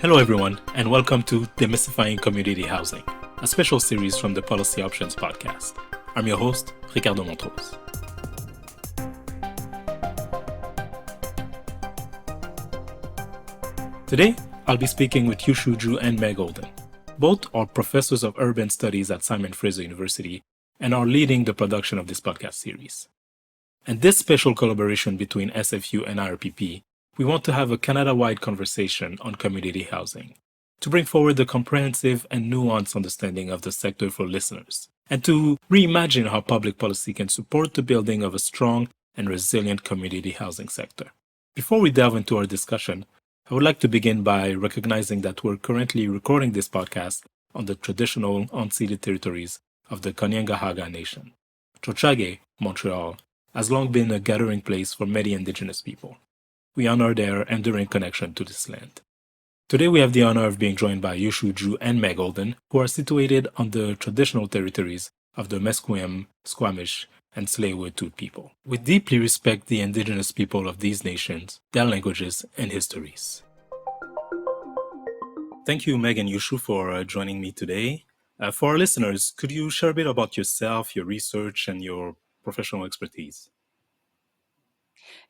Hello everyone, and welcome to Demystifying Community Housing, a special series from the Policy Options podcast. I'm your host, Ricardo Montrose. Today, I'll be speaking with Yushu and Meg Holden. Both are professors of urban studies at Simon Fraser University and are leading the production of this podcast series. And this special collaboration between SFU and IRPP, we want to have a Canada-wide conversation on community housing, to bring forward the comprehensive and nuanced understanding of the sector for listeners, and to reimagine how public policy can support the building of a strong and resilient community housing sector. Before we delve into our discussion, I would like to begin by recognizing that we're currently recording this podcast on the traditional unceded territories of the Kanien'kehá:ka Nation. Tiohtià:ke, Montreal, has long been a gathering place for many Indigenous people. We honor their enduring connection to this land. Today we have the honor of being joined by Yushu and Meg Holden, who are situated on the traditional territories of the Musqueam, Squamish, and Tsleil-Waututh people. We deeply respect the Indigenous people of these nations, their languages, and histories. Thank you, Meg and Yushu, for joining me today. For our listeners, could you share a bit about yourself, your research, and your professional expertise?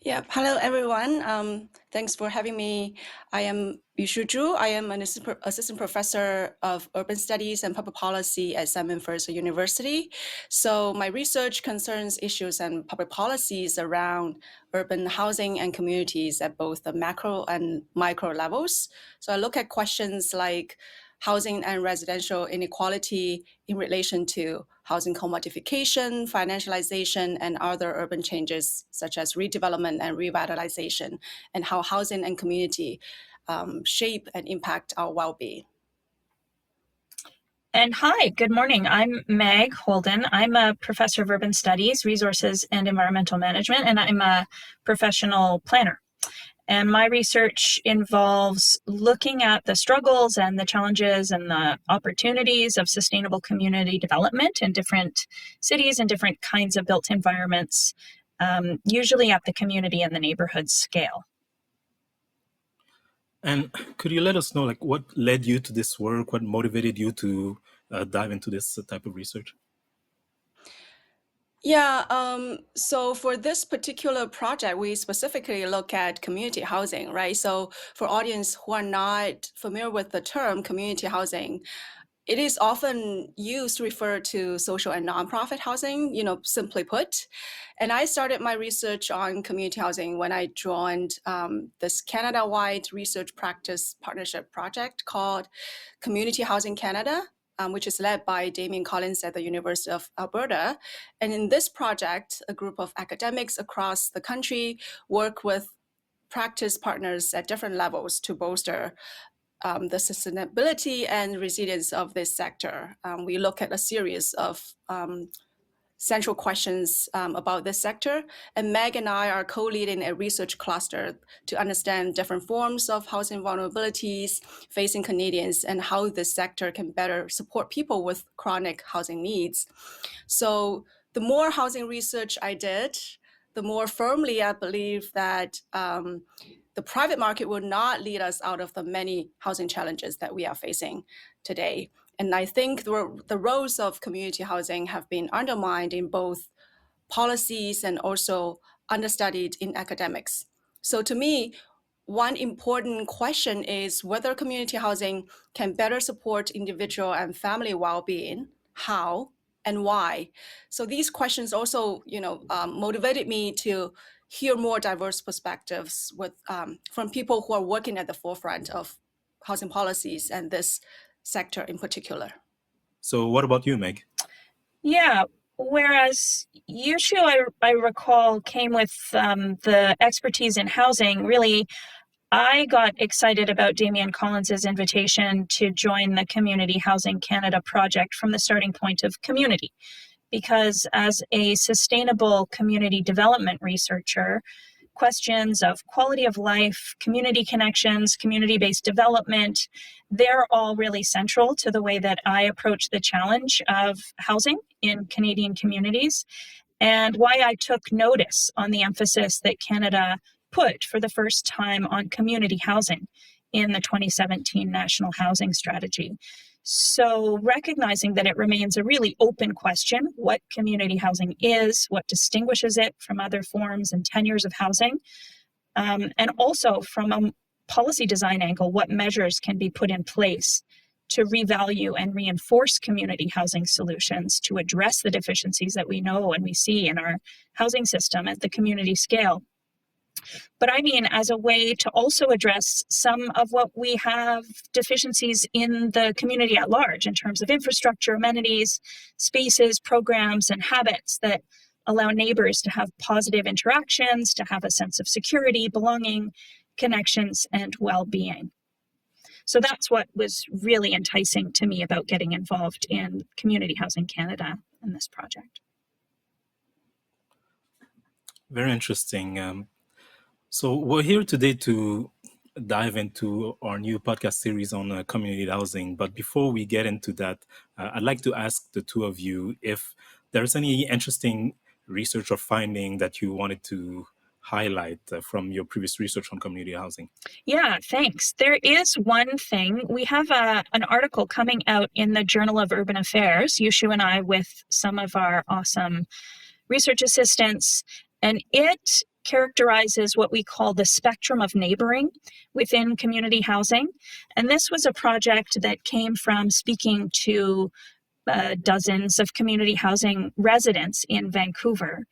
Yeah, hello everyone. Thanks for having me. I am Yushu. I am an assistant professor of urban studies and public policy at Simon Fraser University. So my research concerns issues and public policies around urban housing and communities at both the macro and micro levels. So I look at questions like housing and residential inequality in relation to housing commodification, financialization, and other urban changes such as redevelopment and revitalization, and how housing and community shape and impact our well-being. And hi, good morning. I'm Meg Holden. I'm a professor of urban studies, resources, and environmental management, and I'm a professional planner. And my research involves looking at the struggles and the challenges and the opportunities of sustainable community development in different cities and different kinds of built environments, usually at the community and the neighborhood scale. And could you let us know, what led you to this work? What motivated you to dive into this type of research? Yeah, so for this particular project, we specifically look at community housing, right? So for audience who are not familiar with the term community housing, it is often used to refer to social and nonprofit housing, simply put. And I started my research on community housing when I joined this Canada-wide research practice partnership project called Community Housing Canada, which is led by Damien Collins at the University of Alberta. And in this project, a group of academics across the country work with practice partners at different levels to bolster the sustainability and resilience of this sector. We look at a series of central questions about this sector, and Meg and I are co-leading a research cluster to understand different forms of housing vulnerabilities facing Canadians and how this sector can better support people with chronic housing needs. So the more housing research I did, the more firmly I believe that the private market will not lead us out of the many housing challenges that we are facing today. And I think the roles of community housing have been undermined in both policies and also understudied in academics. So to me, one important question is whether community housing can better support individual and family well-being, how and why. So these questions also, motivated me to hear more diverse perspectives from people who are working at the forefront of housing policies and this sector in particular. So what about you, Meg? Yeah, whereas Yushu, I recall, came with the expertise in housing, really, I got excited about Damien Collins's invitation to join the Community Housing Canada project from the starting point of community, because as a sustainable community development researcher, questions of quality of life, community connections, community-based development, they're all really central to the way that I approach the challenge of housing in Canadian communities, and why I took notice on the emphasis that Canada put for the first time on community housing in the 2017 National Housing Strategy. So recognizing that it remains a really open question, what community housing is, what distinguishes it from other forms and tenures of housing, and also from a policy design angle, what measures can be put in place to revalue and reinforce community housing solutions to address the deficiencies that we know and we see in our housing system at the community scale. But I mean, as a way to also address some of what we have deficiencies in the community at large in terms of infrastructure, amenities, spaces, programs, and habits that allow neighbors to have positive interactions, to have a sense of security, belonging, connections, and well-being. So that's what was really enticing to me about getting involved in Community Housing Canada in this project. Very interesting. So we're here today to dive into our new podcast series on community housing. But before we get into that, I'd like to ask the two of you if there's any interesting research or finding that you wanted to highlight from your previous research on community housing. Yeah, thanks. There is one thing. We have an article coming out in the Journal of Urban Affairs, Yushu and I, with some of our awesome research assistants, and it characterizes what we call the spectrum of neighboring within community housing. And this was a project that came from speaking to dozens of community housing residents in Vancouver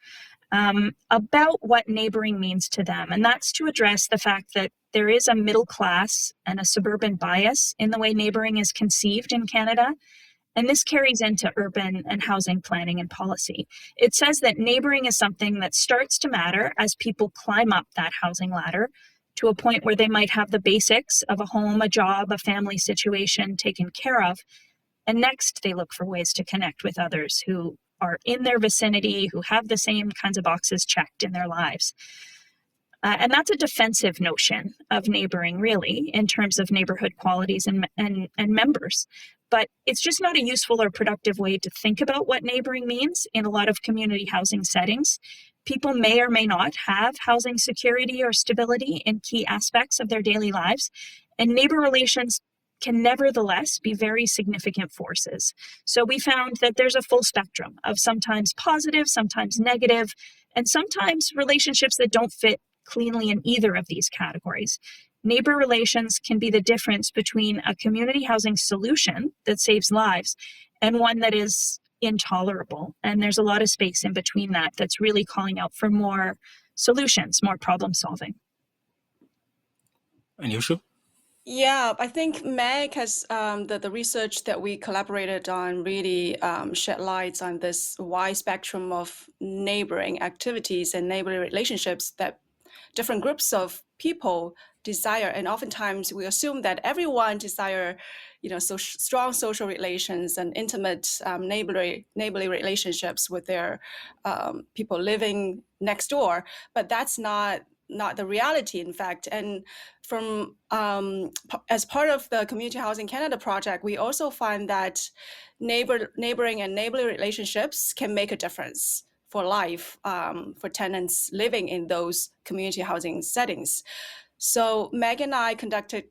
about what neighboring means to them. And that's to address the fact that there is a middle class and a suburban bias in the way neighboring is conceived in Canada. And this carries into urban and housing planning and policy. It says that neighboring is something that starts to matter as people climb up that housing ladder to a point where they might have the basics of a home, a job, a family situation taken care of. And next, they look for ways to connect with others who are in their vicinity, who have the same kinds of boxes checked in their lives. And that's a defensive notion of neighboring, really, in terms of neighborhood qualities and members. But it's just not a useful or productive way to think about what neighboring means in a lot of community housing settings. People may or may not have housing security or stability in key aspects of their daily lives, and neighbor relations can nevertheless be very significant forces. So we found that there's a full spectrum of sometimes positive, sometimes negative, and sometimes relationships that don't fit cleanly in either of these categories. Neighbor relations can be the difference between a community housing solution that saves lives and one that is intolerable. And there's a lot of space in between that that's really calling out for more solutions, more problem solving. And Yushu? Yeah, I think Meg has the research that we collaborated on really shed lights on this wide spectrum of neighboring activities and neighboring relationships that different groups of people desire. And oftentimes we assume that everyone desire, so strong social relations and intimate neighborly relationships with their people living next door. But that's not the reality, in fact. And from as part of the Community Housing Canada project, we also find that neighboring and neighborly relationships can make a difference for life for tenants living in those community housing settings. So Meg and I conducted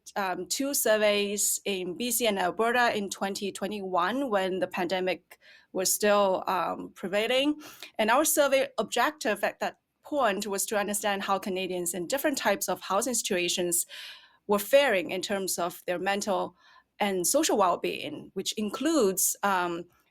2 surveys in BC and Alberta in 2021 when the pandemic was still prevailing. And our survey objective at that point was to understand how Canadians in different types of housing situations were faring in terms of their mental and social well-being, which includes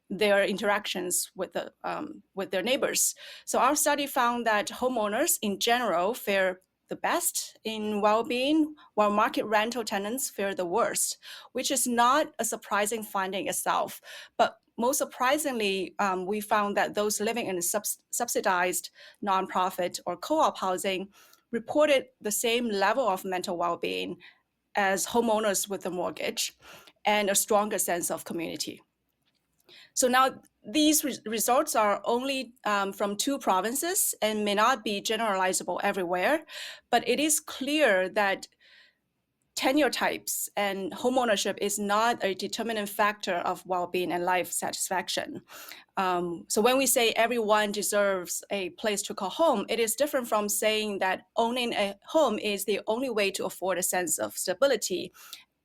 their interactions with their neighbors. So our study found that homeowners in general fare the best in well-being, while market rental tenants fare the worst, which is not a surprising finding itself. But most surprisingly, we found that those living in subsidized nonprofit or co-op housing reported the same level of mental well-being as homeowners with a mortgage and a stronger sense of community. So now these results are only from 2 provinces and may not be generalizable everywhere, but it is clear that tenure types and homeownership is not a determinant factor of well-being and life satisfaction. So when we say everyone deserves a place to call home, it is different from saying that owning a home is the only way to afford a sense of stability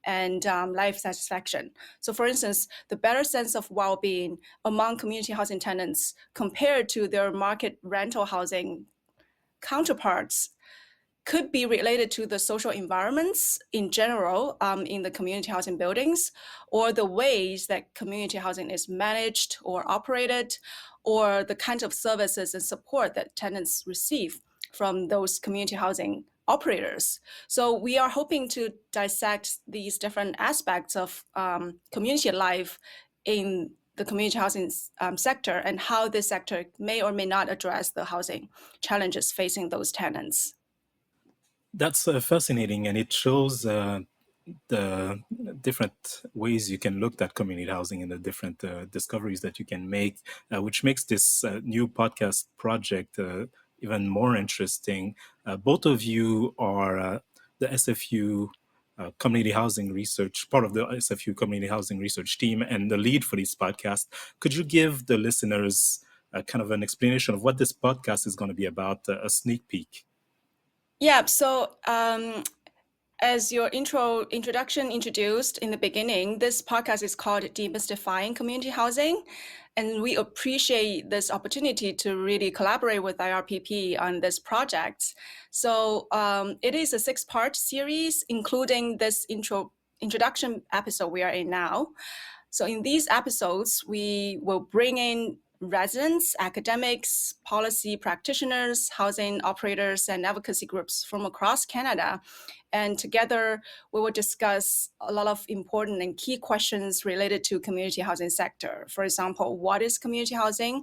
and life satisfaction. So for instance, the better sense of well-being among community housing tenants compared to their market rental housing counterparts could be related to the social environments in general in the community housing buildings, or the ways that community housing is managed or operated, or the kinds of services and support that tenants receive from those community housing operators. So we are hoping to dissect these different aspects of community life in the community housing sector, and how this sector may or may not address the housing challenges facing those tenants. That's fascinating, and it shows the different ways you can look at community housing and the different discoveries that you can make, which makes this new podcast project even more interesting. Both of you are the SFU community housing research, part of the SFU community housing research team, and the lead for this podcast. Could you give the listeners kind of an explanation of what this podcast is going to be about, a sneak peek? Yeah, so as your introduction introduced in the beginning, this podcast is called Demystifying Community Housing. And we appreciate this opportunity to really collaborate with IRPP on this project. So it is a 6-part series, including this introduction episode we are in now. So in these episodes, we will bring in residents, academics, policy practitioners, housing operators, and advocacy groups from across Canada. And together, we will discuss a lot of important and key questions related to community housing sector. For example, what is community housing?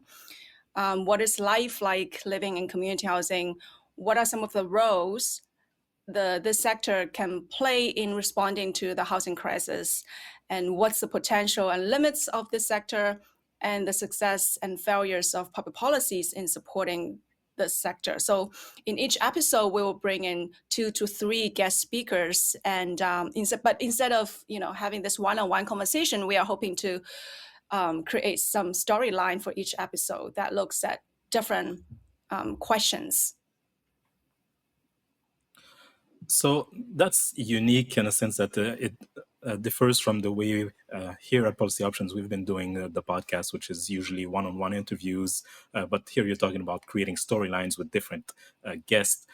What is life like living in community housing? What are some of the roles this sector can play in responding to the housing crisis? And what's the potential and limits of this sector, and the success and failures of public policies in supporting this sector? So in each episode, we will bring in 2 to 3 guest speakers, and instead of having this one-on-one conversation, we are hoping to create some storyline for each episode that looks at different questions. So that's unique in a sense that it differs from the way here at Policy Options we've been doing the podcast, which is usually one-on-one interviews. But here you're talking about creating storylines with different guests.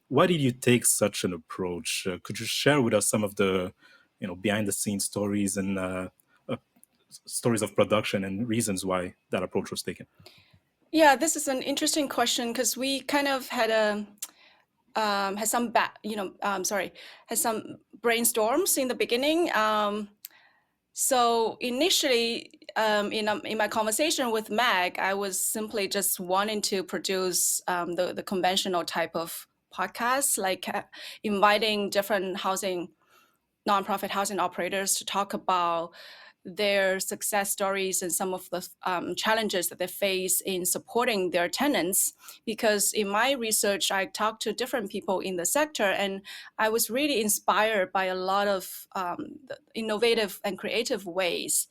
Why did you take such an approach? Could you share with us some of the behind-the-scenes stories and stories of production and reasons why that approach was taken? Yeah, this is an interesting question, because we kind of had some brainstorms in the beginning. So initially, in my conversation with Meg, I was simply just wanting to produce the conventional type of podcasts, like inviting different nonprofit housing operators to talk about their success stories and some of the challenges that they face in supporting their tenants. Because in my research, I talked to different people in the sector, and I was really inspired by a lot of innovative and creative ways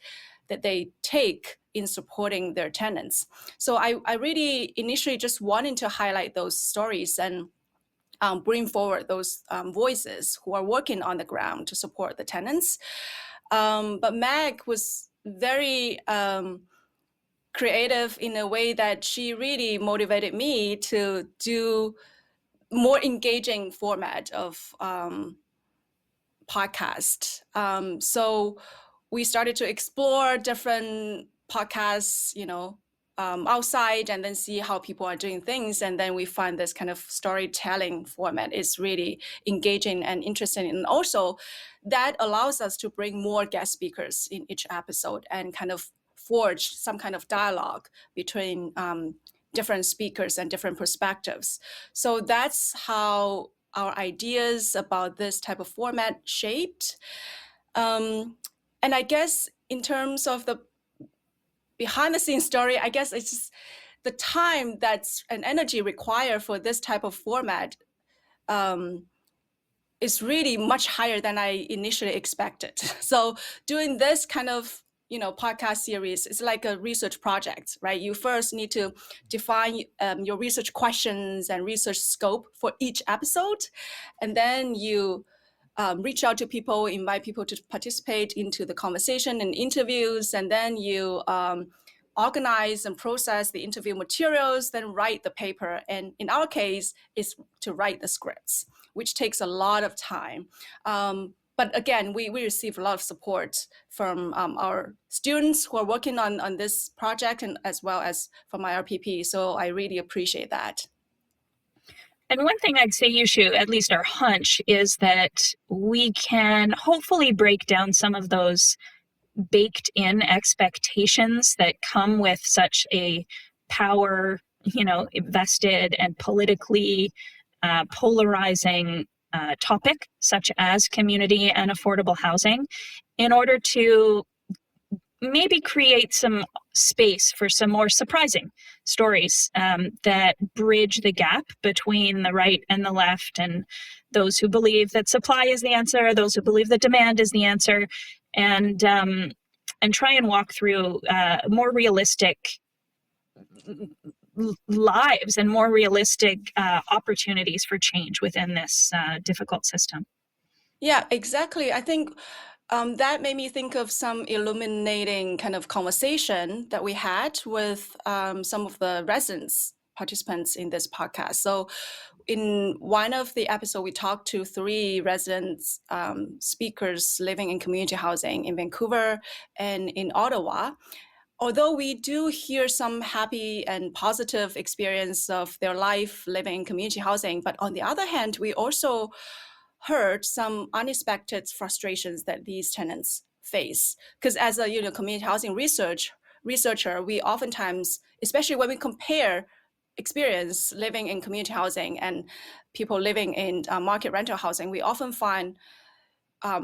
that they take in supporting their tenants. So I really initially just wanted to highlight those stories and bring forward those voices who are working on the ground to support the tenants. But Meg was very creative in a way that she really motivated me to do more engaging format of podcast. So we started to explore different podcasts, outside, and then see how people are doing things. And then we find this kind of storytelling format is really engaging and interesting. And also that allows us to bring more guest speakers in each episode and kind of forge some kind of dialogue between different speakers and different perspectives. So that's how our ideas about this type of format shaped. And I guess in terms of the behind the scenes story, I guess it's just the time that's and energy required for this type of format is really much higher than I initially expected. So doing this kind of podcast series is like a research project, right? You first need to define your research questions and research scope for each episode, and then you reach out to people, invite people to participate into the conversation and interviews, and then you organize and process the interview materials, then write the paper. And in our case, it's to write the scripts, which takes a lot of time. But again, we receive a lot of support from our students who are working on this project, and as well as from IRPP. So I really appreciate that. And one thing I'd say, Yushu, at least our hunch, is that we can hopefully break down some of those baked in expectations that come with such a power, vested and politically polarizing topic, such as community and affordable housing, in order to maybe create some space for some more surprising stories that bridge the gap between the right and the left, and those who believe that supply is the answer, those who believe that demand is the answer, and try and walk through more realistic lives and more realistic opportunities for change within this difficult system. Yeah, exactly. I think that made me think of some illuminating kind of conversation that we had with some of the residents participants in this podcast. So in one of the episodes, we talked to 3 residents, speakers living in community housing in Vancouver and in Ottawa. Although we do hear some happy and positive experience of their life living in community housing, but on the other hand, we also heard some unexpected frustrations that these tenants face. Because as a community housing researcher, we oftentimes, especially when we compare experience living in community housing and people living in market rental housing, we often find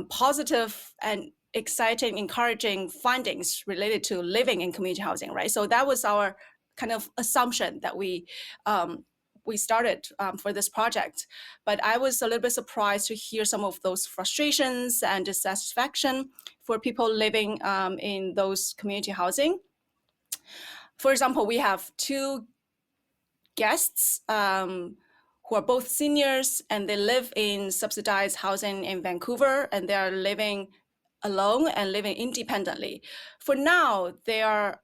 positive and exciting, encouraging findings related to living in community housing, right? So that was our kind of assumption that we started for this project. But I was a little bit surprised to hear some of those frustrations and dissatisfaction for people living in those community housing. For example, we have 2 guests who are both seniors, and they live in subsidized housing in Vancouver, and they are living alone and living independently. For now, they're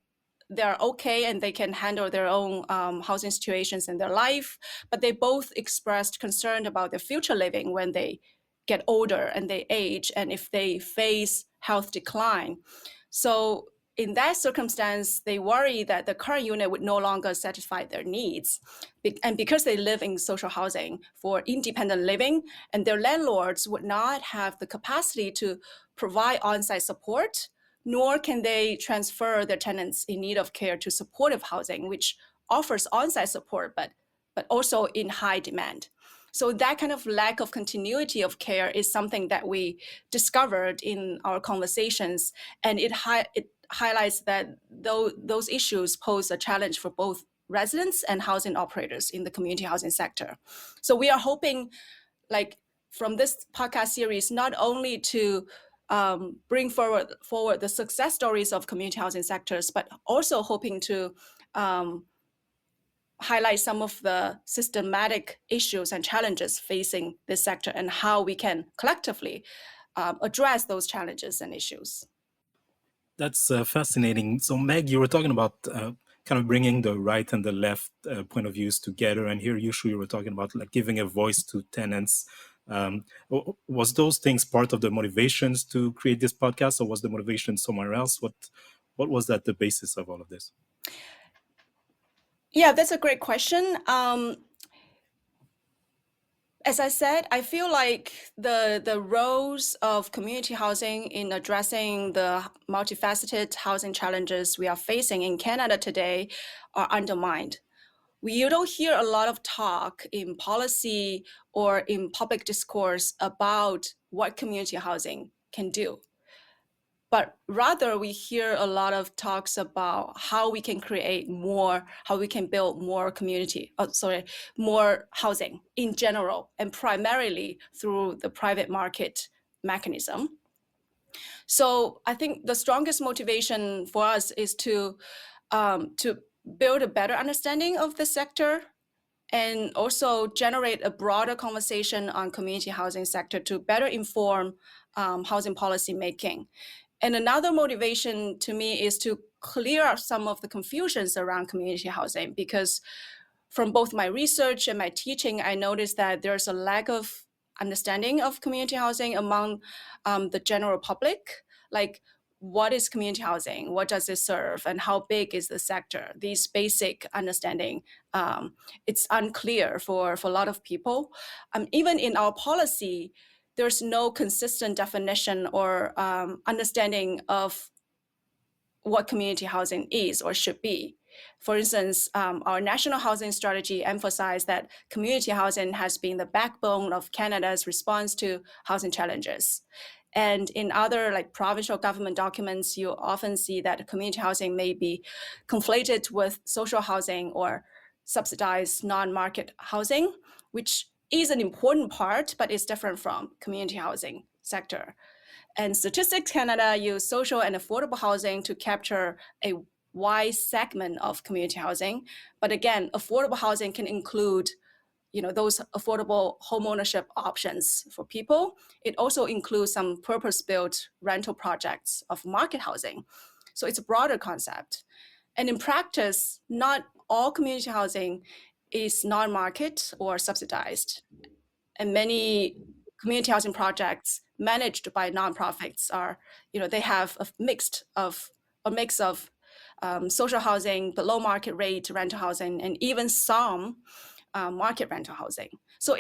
okay and they can handle their own housing situations in their life, but they both expressed concern about their future living when they get older and they age, and if they face health decline. So in that circumstance, they worry that the current unit would no longer satisfy their needs. And because they live in social housing for independent living, and their landlords would not have the capacity to provide on-site support, nor can they transfer their tenants in need of care to supportive housing, which offers on-site support, but also in high demand. So that kind of lack of continuity of care is something that we discovered in our conversations, and it highlights that those issues pose a challenge for both residents and housing operators in the community housing sector. So we are hoping, like, from this podcast series, not only to bring forward the success stories of community housing sectors, but also hoping to highlight some of the systematic issues and challenges facing this sector and how we can collectively address those challenges and issues. That's fascinating. So, Meg, you were talking about kind of bringing the right and the left point of views together, and here, Yushu, you were talking about like giving a voice to tenants. Was those things part of the motivations to create this podcast, or was the motivation somewhere else? What was that the basis of all of this? Yeah, that's a great question. As I said, I feel like the roles of community housing in addressing the multifaceted housing challenges we are facing in Canada today are undermined. You don't hear a lot of talk in policy or in public discourse about what community housing can do. but rather we hear a lot of talks about how we can create more, how we can build more more housing in general, and primarily through the private market mechanism. So I think the strongest motivation for us is to build a better understanding of the sector, and also generate a broader conversation on community housing sector to better inform housing policy making. And another motivation to me is to clear up some of the confusions around community housing, because from both my research and my teaching, I noticed that there's a lack of understanding of community housing among the general public. Like, what is community housing? What does it serve? And how big is the sector? These basic understanding, it's unclear for a lot of people. Even in our policy, there's no consistent definition or understanding of what community housing is or should be. For instance, our national housing strategy emphasized that community housing has been the backbone of Canada's response to housing challenges. And in other like provincial government documents, you often see that community housing may be conflated with social housing or subsidized non-market housing, which is an important part, but is different from community housing sector. And Statistics Canada use social and affordable housing to capture a wide segment of community housing. But again, affordable housing can include those affordable homeownership options for people. It also includes some purpose-built rental projects of market housing. So it's a broader concept. And in practice, not all community housing is non-market or subsidized. And many community housing projects managed by nonprofits are, they have a mix of social housing, below market rate rental housing, and even some market rental housing. So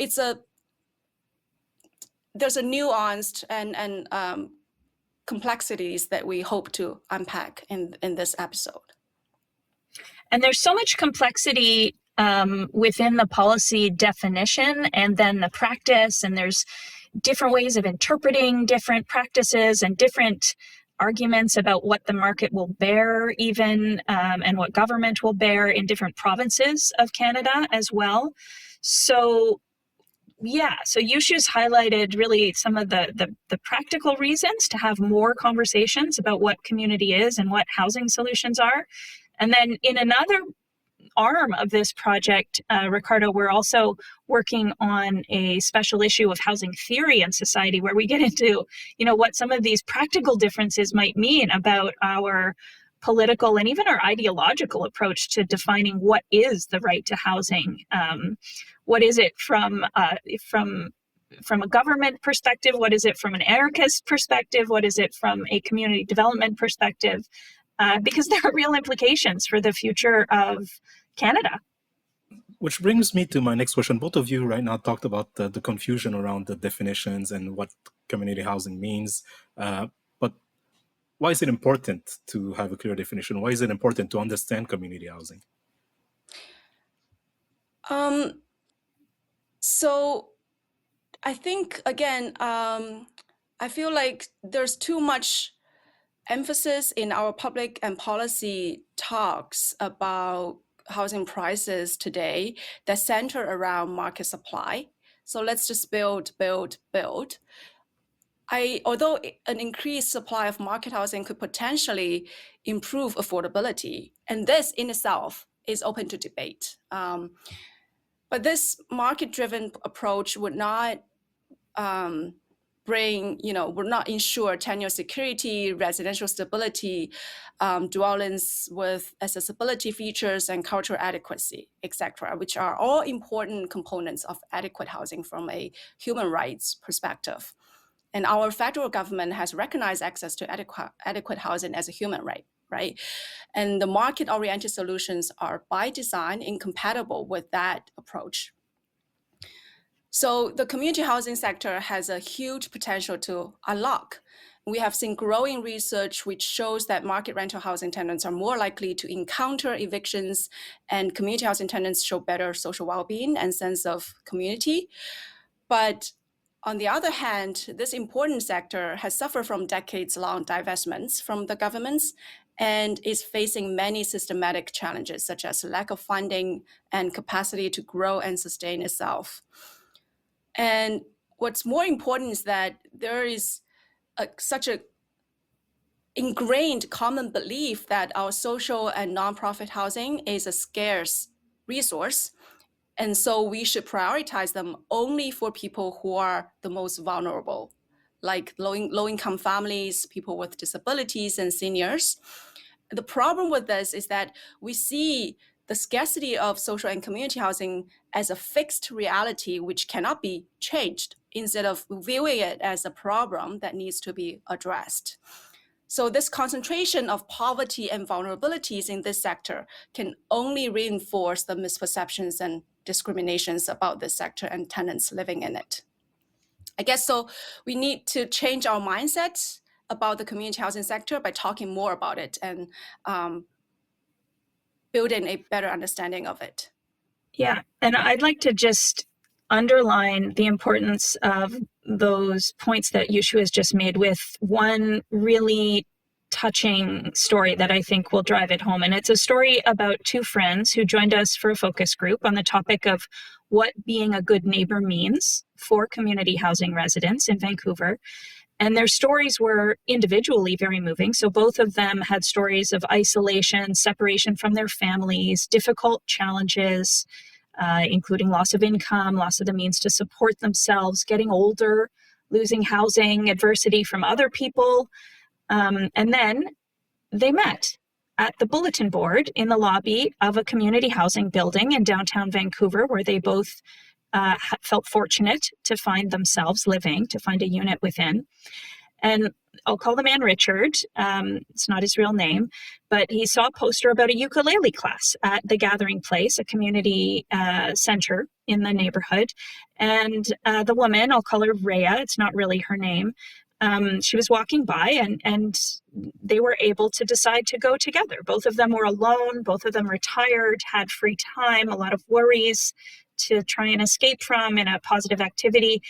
there's a nuanced and complexities that we hope to unpack in this episode. And there's so much complexity within the policy definition and then the practice, and there's different ways of interpreting different practices and different arguments about what the market will bear even, and what government will bear in different provinces of Canada as well. So Yushu's highlighted really some of the practical reasons to have more conversations about what community is and what housing solutions are. And then in another arm of this project, Ricardo, we're also working on a special issue of housing theory and society, where we get into, what some of these practical differences might mean about our political and even our ideological approach to defining what is the right to housing. What is it from a government perspective? What is it from an anarchist perspective? What is it from a community development perspective? Because there are real implications for the future of Canada. Which brings me to my next question. Both of you right now talked about the confusion around the definitions and what community housing means. But why is it important to have a clear definition? Why is it important to understand community housing? So I think, again, I feel like there's too much emphasis in our public and policy talks about housing prices today that center around market supply. So let's just build. Although an increased supply of market housing could potentially improve affordability, and this in itself is open to debate. But this market-driven approach would not would not ensure tenure security, residential stability, dwellings with accessibility features and cultural adequacy, etc., which are all important components of adequate housing from a human rights perspective. And our federal government has recognized access to adequate housing as a human right? And the market-oriented solutions are by design incompatible with that approach. So the community housing sector has a huge potential to unlock. We have seen growing research which shows that market rental housing tenants are more likely to encounter evictions, and community housing tenants show better social well-being and sense of community. But On the other hand, this important sector has suffered from decades-long divestments from the governments and is facing many systematic challenges, such as lack of funding and capacity to grow and sustain itself. And what's more important is that there is such a ingrained common belief that our social and nonprofit housing is a scarce resource. And so we should prioritize them only for people who are the most vulnerable, like low-income families, people with disabilities, and seniors. The problem with this is that we see the scarcity of social and community housing as a fixed reality which cannot be changed, instead of viewing it as a problem that needs to be addressed. So this concentration of poverty and vulnerabilities in this sector can only reinforce the misperceptions and discriminations about this sector and tenants living in it. I guess so we need to change our mindset about the community housing sector by talking more about it and building a better understanding of it. Yeah, and I'd like to just underline the importance of those points that Yushu has just made with one really touching story that I think will drive it home. And it's a story about two friends who joined us for a focus group on the topic of what being a good neighbor means for community housing residents in Vancouver. And their stories were individually very moving. So both of them had stories of isolation, separation from their families, difficult challenges, including loss of income, loss of the means to support themselves, getting older, losing housing, adversity from other people. And then they met at the bulletin board in the lobby of a community housing building in downtown Vancouver, where they both felt fortunate to find themselves living, to find a unit within. And I'll call the man Richard. It's not his real name, but he saw a poster about a ukulele class at the Gathering Place, a community center in the neighborhood. And the woman, I'll call her Rhea, it's not really her name, she was walking by and they were able to decide to go together. Both of them were alone, both of them retired, had free time, a lot of worries to try and escape from in a positive activity.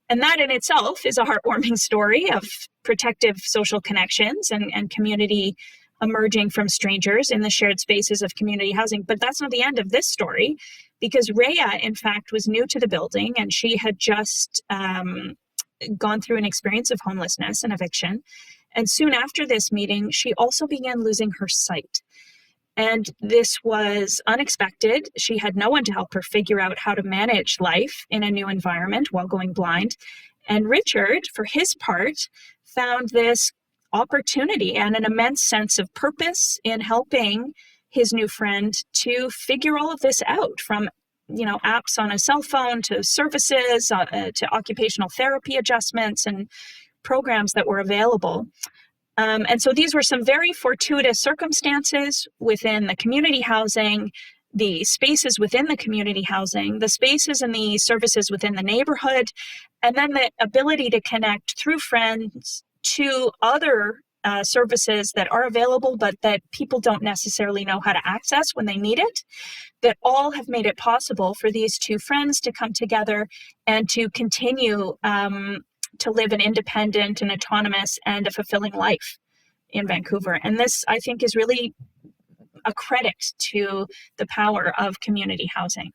And that in itself is a heartwarming story of protective social connections and community emerging from strangers in the shared spaces of community housing. But that's not the end of this story, because Rhea, in fact, was new to the building and she had just gone through an experience of homelessness and eviction. And soon after this meeting, she also began losing her sight. And this was unexpected. She had no one to help her figure out how to manage life in a new environment while going blind. And Richard, for his part, found this opportunity and an immense sense of purpose in helping his new friend to figure all of this out, from apps on a cell phone to services, to occupational therapy adjustments and programs that were available. And so these were some very fortuitous circumstances within the community housing, the spaces within the community housing, the spaces and the services within the neighborhood, and then the ability to connect through friends to other services that are available, but that people don't necessarily know how to access when they need it, that all have made it possible for these two friends to come together and to continue to live an independent and autonomous and a fulfilling life in Vancouver. And this, I think, is really a credit to the power of community housing.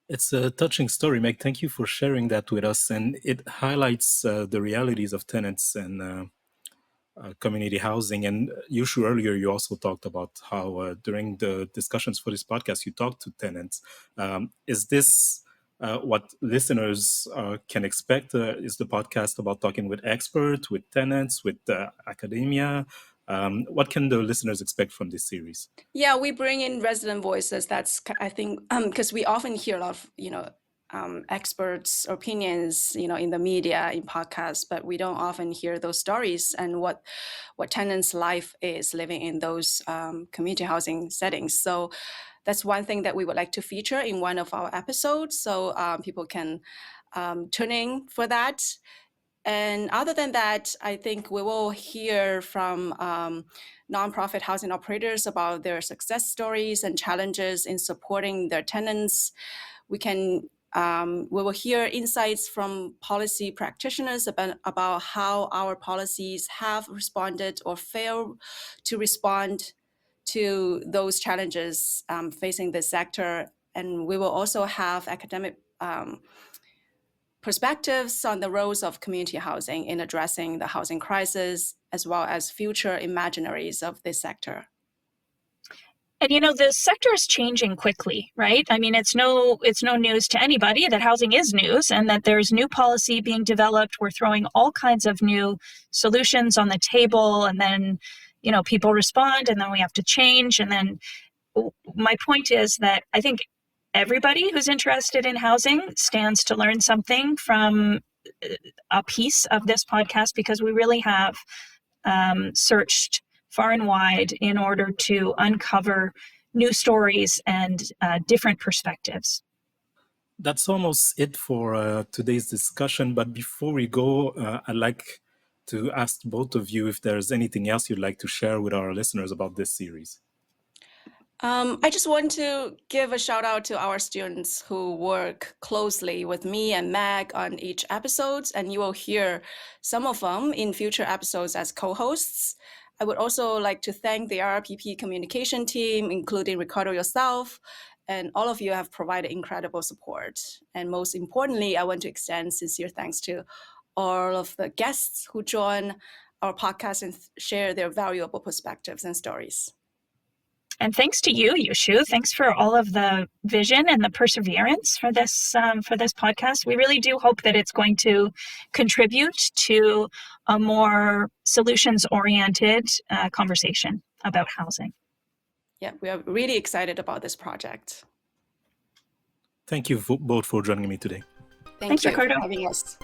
It's a touching story, Meg. Thank you for sharing that with us. And it highlights the realities of tenants and community housing. And Yushu, earlier, you also talked about how during the discussions for this podcast, you talked to tenants. Is this what listeners can expect? Is the podcast about talking with experts, with tenants, with academia? What can the listeners expect from this series? Yeah, we bring in resident voices. That's, I think, because we often hear a lot of, experts' opinions, in the media, in podcasts, but we don't often hear those stories and what tenants' life is living in those community housing settings. So that's one thing that we would like to feature in one of our episodes, so people can tune in for that. And other than that, I think we will hear from nonprofit housing operators about their success stories and challenges in supporting their tenants. We can We will hear insights from policy practitioners about how our policies have responded or failed to respond to those challenges facing this sector. And we will also have academic perspectives on the roles of community housing in addressing the housing crisis, as well as future imaginaries of this sector. And the sector is changing quickly, right? I mean, it's no news to anybody that housing is news and that there's new policy being developed. We're throwing all kinds of new solutions on the table, and then, people respond, and then we have to change. And then my point is that I think everybody who's interested in housing stands to learn something from a piece of this podcast, because we really have searched far and wide in order to uncover new stories and different perspectives. That's almost it for today's discussion. But before we go, I'd like to ask both of you if there's anything else you'd like to share with our listeners about this series. I just want to give a shout out to our students who work closely with me and Meg on each episode, and you will hear some of them in future episodes as co-hosts. I would also like to thank the IRPP communication team, including Ricardo yourself, and all of you have provided incredible support. And most importantly, I want to extend sincere thanks to all of the guests who join our podcast and share their valuable perspectives and stories. And thanks to you, Yushu. Thanks for all of the vision and the perseverance for this podcast. We really do hope that it's going to contribute to a more solutions-oriented conversation about housing. Yeah, we are really excited about this project. Thank you both for joining me today. Thanks, you Ricardo. for having us.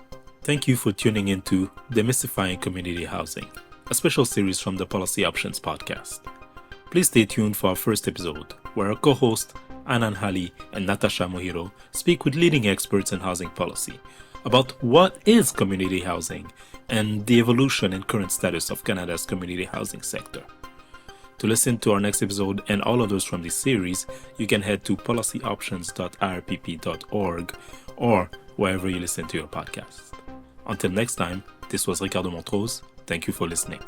Thank you for tuning into Demystifying Community Housing, a special series from the Policy Options podcast. Please stay tuned for our first episode, where our co-hosts Anan Hali and Natasha Mohiro speak with leading experts in housing policy about what is community housing and the evolution and current status of Canada's community housing sector. To listen to our next episode and all of those from this series, you can head to policyoptions.irpp.org or wherever you listen to your podcast. Until next time, this was Ricardo Montrose. Thank you for listening.